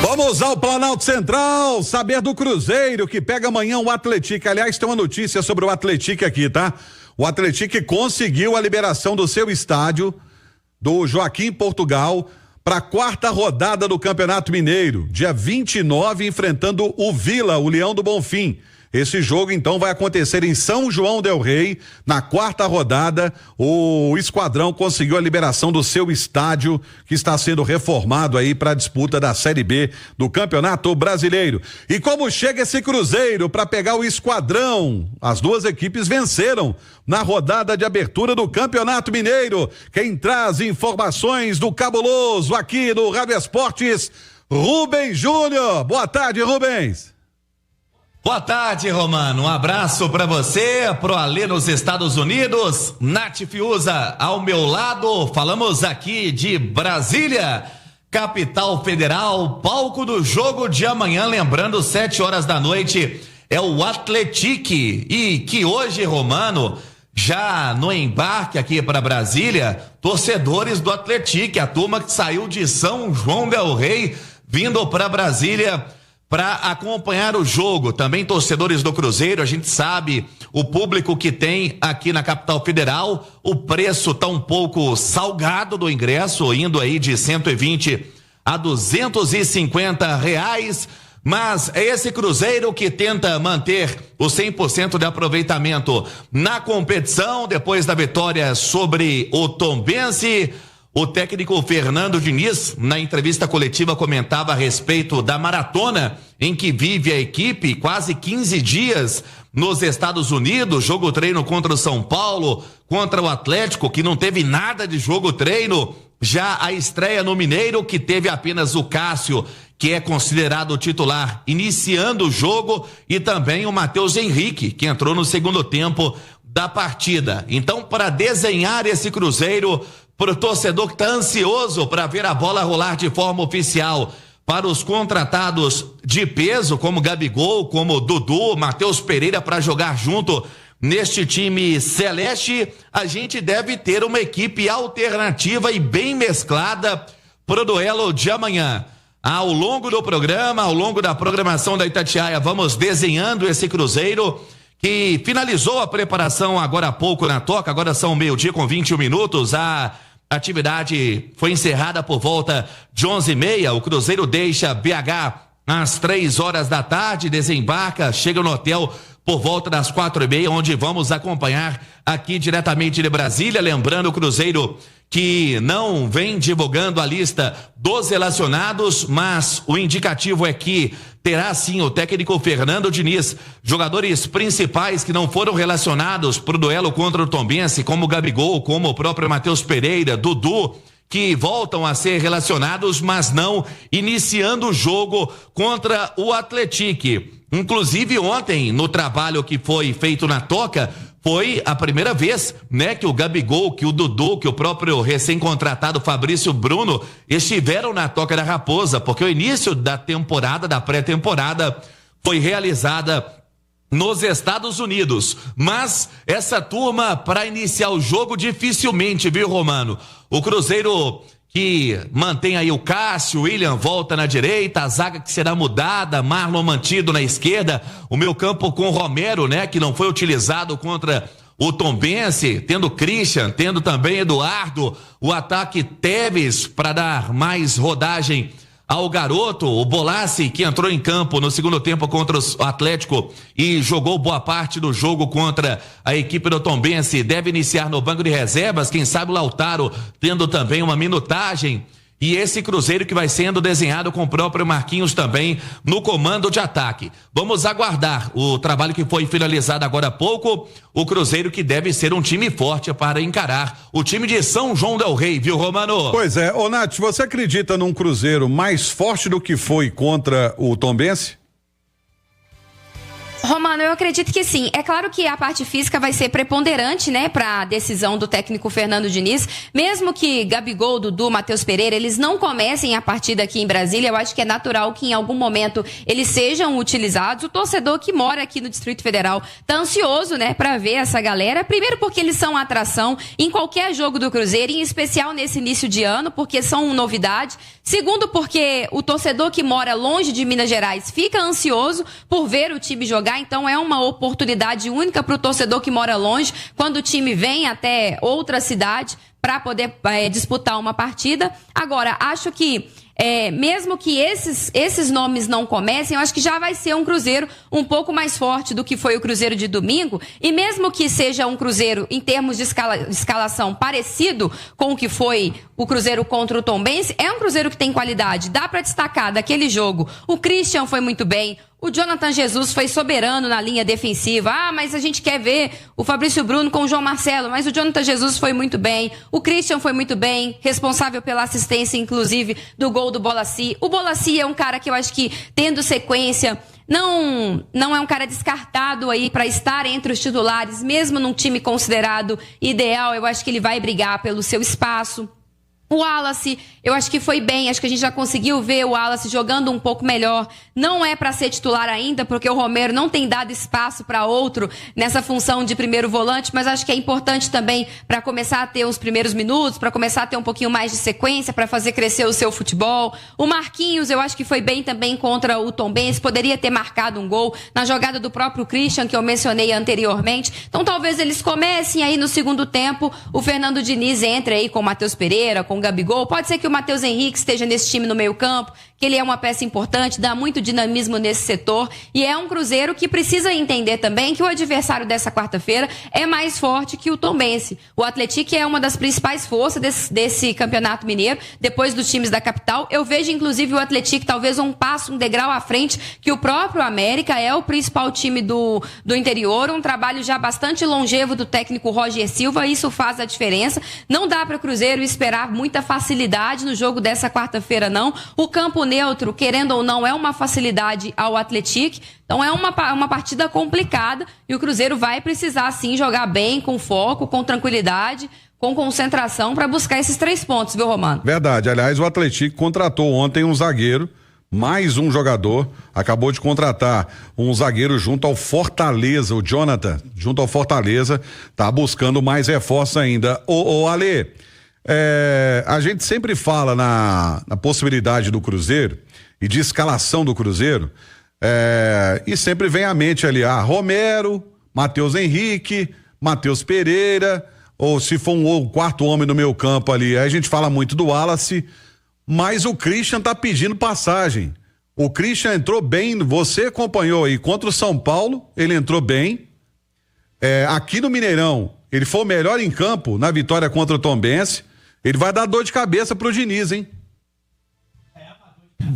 Vamos ao Planalto Central, saber do Cruzeiro que pega amanhã o Atlético. Aliás, tem uma notícia sobre o Atlético aqui, tá? O Atlético conseguiu a liberação do seu estádio, do Joaquim Portugal, para a quarta rodada do Campeonato Mineiro, dia 29, enfrentando o Vila, o Leão do Bonfim. Esse jogo, então, vai acontecer em São João del Rei. Na quarta rodada, o Esquadrão conseguiu a liberação do seu estádio, que está sendo reformado aí para a disputa da Série B do Campeonato Brasileiro. E como chega esse Cruzeiro para pegar o Esquadrão? As duas equipes venceram na rodada de abertura do Campeonato Mineiro. Quem traz informações do cabuloso aqui no Rádio Esportes, Rubens Júnior. Boa tarde, Rubens. Boa tarde, Romano. Um abraço para você, pro Alê nos Estados Unidos, Nath Fiuza ao meu lado. Falamos aqui de Brasília, capital federal, palco do jogo de amanhã. Lembrando, 7 horas da noite é o Atlético, e que hoje, Romano, já no embarque aqui para Brasília, torcedores do Atlético, a turma que saiu de São João del Rei, vindo para Brasília para acompanhar o jogo. Também torcedores do Cruzeiro. A gente sabe o público que tem aqui na capital federal. O preço tá um pouco salgado do ingresso, indo aí de 120 a 250 reais. Mas é esse Cruzeiro que tenta manter o 100% de aproveitamento na competição depois da vitória sobre o Tombense. O técnico Fernando Diniz, na entrevista coletiva, comentava a respeito da maratona em que vive a equipe, quase 15 dias nos Estados Unidos, jogo-treino contra o São Paulo, contra o Atlético, que não teve nada de jogo-treino, já a estreia no Mineiro, que teve apenas o Cássio, que é considerado o titular, iniciando o jogo, e também o Matheus Henrique, que entrou no segundo tempo da partida. Então, para desenhar esse Cruzeiro, para o torcedor que está ansioso para ver a bola rolar de forma oficial, para os contratados de peso, como Gabigol, como Dudu, Matheus Pereira, para jogar junto neste time celeste, a gente deve ter uma equipe alternativa e bem mesclada para o duelo de amanhã. Ao longo do programa, ao longo da programação da Itatiaia, vamos desenhando esse Cruzeiro, que finalizou a preparação agora há pouco na Toca. Agora são 12:21. A atividade foi encerrada por volta de 11h30. O Cruzeiro deixa BH às 3 horas da tarde, desembarca, chega no hotel por volta das 4h30, onde vamos acompanhar aqui diretamente de Brasília. Lembrando, o Cruzeiro que não vem divulgando a lista dos relacionados, mas o indicativo é que terá sim o técnico Fernando Diniz jogadores principais que não foram relacionados para o duelo contra o Tombense, como o Gabigol, como o próprio Matheus Pereira, Dudu, que voltam a ser relacionados, mas não iniciando o jogo contra o Atlético. Inclusive ontem, no trabalho que foi feito na Toca, foi a primeira vez, né, que o Gabigol, que o Dudu, que o próprio recém-contratado Fabrício Bruno estiveram na Toca da Raposa, porque o início da temporada, da pré-temporada, foi realizada nos Estados Unidos. Mas essa turma, para iniciar o jogo, dificilmente, viu, Romano? O Cruzeiro que mantém aí o Cássio, o William volta na direita, a zaga que será mudada, Marlon mantido na esquerda, o meio campo com Romero, né, que não foi utilizado contra o Tombense, tendo Christian, tendo também Eduardo, o ataque Tevez para dar mais rodagem ao garoto, o Bolassi, que entrou em campo no segundo tempo contra o Atlético e jogou boa parte do jogo contra a equipe do Tombense, deve iniciar no banco de reservas. Quem sabe o Lautaro tendo também uma minutagem. E esse Cruzeiro que vai sendo desenhado com o próprio Marquinhos também no comando de ataque. Vamos aguardar o trabalho que foi finalizado agora há pouco. O Cruzeiro que deve ser um time forte para encarar o time de São João del Rei, viu, Romano? Pois é. Ô, Nath, você acredita num Cruzeiro mais forte do que foi contra o Tombense? Romano, eu acredito que sim. É claro que a parte física vai ser preponderante, né, para a decisão do técnico Fernando Diniz. Mesmo que Gabigol, Dudu, Matheus Pereira, eles não comecem a partida aqui em Brasília, eu acho que é natural que em algum momento eles sejam utilizados. O torcedor que mora aqui no Distrito Federal tá ansioso, né, para ver essa galera. Primeiro porque eles são atração em qualquer jogo do Cruzeiro, em especial nesse início de ano, porque são novidade. Segundo porque o torcedor que mora longe de Minas Gerais fica ansioso por ver o time jogar. Então é uma oportunidade única para o torcedor que mora longe, quando o time vem até outra cidade para poder disputar uma partida. Agora, acho que mesmo que esses nomes não comecem, eu acho que já vai ser um Cruzeiro um pouco mais forte do que foi o Cruzeiro de domingo, e mesmo que seja um Cruzeiro em termos de escalação parecido com o que foi o Cruzeiro contra o Tombense, é um Cruzeiro que tem qualidade, dá para destacar daquele jogo. O Christian foi muito bem, o Jonathan Jesus foi soberano na linha defensiva. Mas a gente quer ver o Fabrício Bruno com o João Marcelo, mas o Jonathan Jesus foi muito bem, o Christian foi muito bem, responsável pela assistência, inclusive, do gol do Bolassi. O Bolassi é um cara que eu acho que, tendo sequência, não é um cara descartado aí para estar entre os titulares, mesmo num time considerado ideal. Eu acho que ele vai brigar pelo seu espaço. O Wallace, eu acho que foi bem, acho que a gente já conseguiu ver o Wallace jogando um pouco melhor. Não é para ser titular ainda, porque o Romero não tem dado espaço para outro nessa função de primeiro volante, mas acho que é importante também para começar a ter os primeiros minutos, para começar a ter um pouquinho mais de sequência, para fazer crescer o seu futebol. O Marquinhos, eu acho que foi bem também contra o Tombense, poderia ter marcado um gol na jogada do próprio Christian, que eu mencionei anteriormente. Então talvez eles comecem aí no segundo tempo, o Fernando Diniz entre aí com o Matheus Pereira, com o Gabigol. Pode ser que o Matheus Henrique esteja nesse time no meio campo, que ele é uma peça importante, dá muito dinamismo nesse setor, e é um Cruzeiro que precisa entender também que o adversário dessa quarta-feira é mais forte que o Tombense. O Atlético é uma das principais forças desse campeonato mineiro, depois dos times da capital. Eu vejo inclusive o Atlético talvez um degrau à frente que o próprio América, é o principal time do interior, um trabalho já bastante longevo do técnico Roger Silva. Isso faz a diferença. Não dá para o Cruzeiro esperar muita facilidade no jogo dessa quarta-feira, não. O campo neutro, querendo ou não, é uma facilidade ao Atlético. Então é uma partida complicada, e o Cruzeiro vai precisar sim jogar bem, com foco, com tranquilidade, com concentração, para buscar esses 3 pontos, viu, Romano? Verdade. Aliás, o Atlético contratou ontem um zagueiro, mais um jogador, acabou de contratar um zagueiro junto ao Fortaleza, o Jonathan, junto ao Fortaleza, tá buscando mais reforço ainda. Ô Ale, a gente sempre fala na possibilidade do Cruzeiro e de escalação do Cruzeiro, e sempre vem à mente ali, Romero, Matheus Henrique, Matheus Pereira, ou se for um quarto homem no meio campo ali, aí a gente fala muito do Wallace, mas o Christian tá pedindo passagem. O Christian entrou bem, você acompanhou aí contra o São Paulo, ele entrou bem. Aqui no Mineirão, ele foi o melhor em campo na vitória contra o Tombense. Ele vai dar dor de cabeça pro Diniz, hein?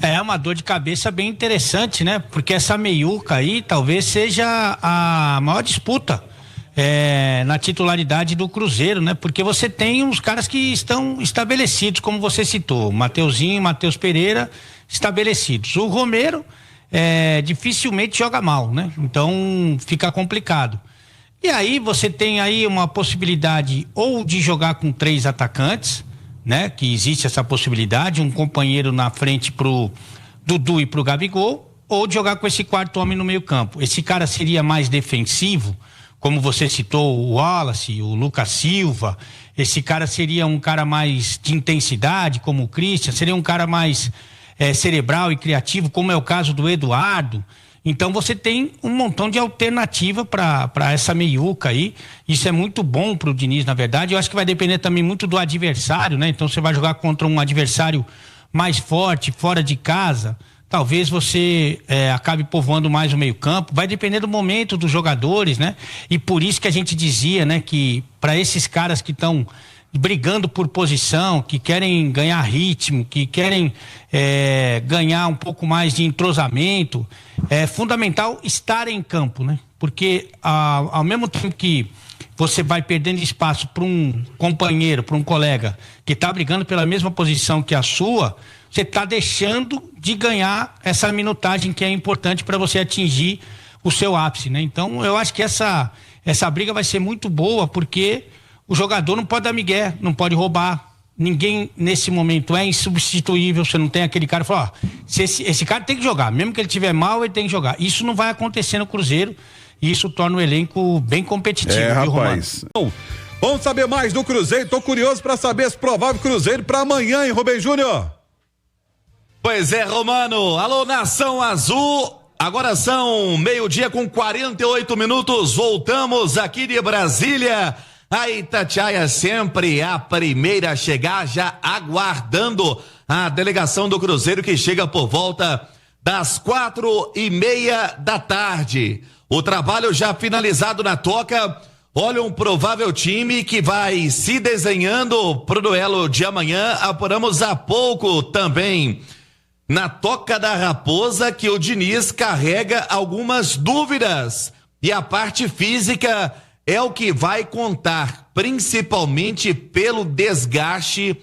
É uma dor de cabeça bem interessante, né? Porque essa meiuca aí talvez seja a maior disputa na titularidade do Cruzeiro, né? Porque você tem uns caras que estão estabelecidos, como você citou, Mateuzinho, Matheus Pereira, estabelecidos. O Romero dificilmente joga mal, né? Então fica complicado. E aí você tem aí uma possibilidade ou de jogar com 3 atacantes, né? Que existe essa possibilidade, um companheiro na frente pro Dudu e pro Gabigol, ou de jogar com esse quarto homem no meio campo. Esse cara seria mais defensivo, como você citou, o Wallace, o Lucas Silva. Esse cara seria um cara mais de intensidade, como o Christian, seria um cara mais cerebral e criativo, como é o caso do Eduardo. Então você tem um montão de alternativa para essa meiuca aí. Isso é muito bom pro Diniz, na verdade. Eu acho que vai depender também muito do adversário, né? Então você vai jogar contra um adversário mais forte, fora de casa. Talvez você acabe povoando mais o meio-campo. Vai depender do momento dos jogadores, né? E por isso que a gente dizia, né, que para esses caras que estão brigando por posição, que querem ganhar ritmo, que querem ganhar um pouco mais de entrosamento, é fundamental estar em campo, né? Porque ao mesmo tempo que você vai perdendo espaço para um companheiro, para um colega que está brigando pela mesma posição que a sua, você está deixando de ganhar essa minutagem que é importante para você atingir o seu ápice, né? Então eu acho que essa briga vai ser muito boa, porque o jogador não pode dar migué, não pode roubar. Ninguém nesse momento é insubstituível. Você não tem aquele cara que fala, ó, esse cara tem que jogar, mesmo que ele estiver mal, ele tem que jogar. Isso não vai acontecer no Cruzeiro, e isso torna o elenco bem competitivo, viu, rapaz? Romano? Vamos saber mais do Cruzeiro. Tô curioso para saber esse provável Cruzeiro para amanhã, hein, Rubem Júnior? Pois é, Romano. Alô, Nação Azul. Agora são 12:00 com 48 minutos. Voltamos aqui de Brasília. A Itatiaia sempre a primeira a chegar, já aguardando a delegação do Cruzeiro, que chega por volta das 4:30 da tarde. O trabalho já finalizado na toca. Olha, um provável time que vai se desenhando pro duelo de amanhã. Apuramos há pouco também na Toca da Raposa que o Diniz carrega algumas dúvidas, e a parte física é o que vai contar, principalmente pelo desgaste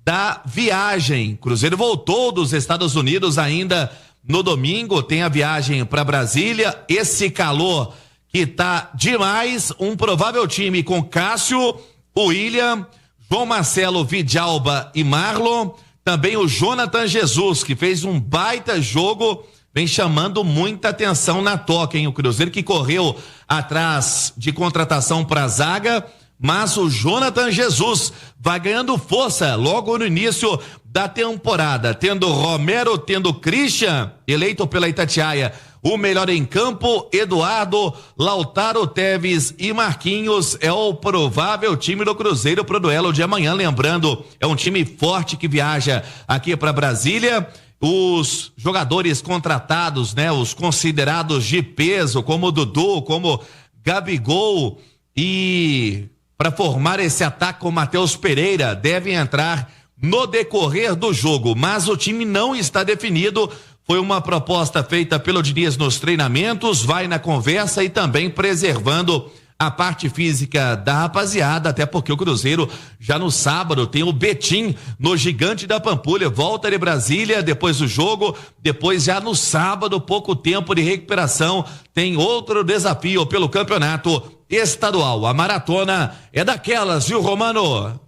da viagem. Cruzeiro voltou dos Estados Unidos ainda no domingo, tem a viagem para Brasília, esse calor que tá demais. Um provável time com Cássio, William, João Marcelo, Vidalba e Marlon, também o Jonathan Jesus, que fez um baita jogo, vem chamando muita atenção na toca, hein? O Cruzeiro que correu atrás de contratação para zaga, mas o Jonathan Jesus vai ganhando força logo no início da temporada, tendo Romero, tendo Christian, eleito pela Itatiaia o melhor em campo, Eduardo, Lautaro Teves e Marquinhos é o provável time do Cruzeiro pro duelo de amanhã. Lembrando, é um time forte que viaja aqui para Brasília. Os jogadores contratados, né, os considerados de peso, como o Dudu, como Gabigol, e para formar esse ataque com o Matheus Pereira, devem entrar no decorrer do jogo, mas o time não está definido. Foi uma proposta feita pelo Diniz nos treinamentos, vai na conversa e também preservando a parte física da rapaziada, até porque o Cruzeiro já no sábado tem o Betim no Gigante da Pampulha, volta de Brasília depois do jogo, depois já no sábado, pouco tempo de recuperação, tem outro desafio pelo campeonato estadual. A maratona é daquelas, viu, Romano?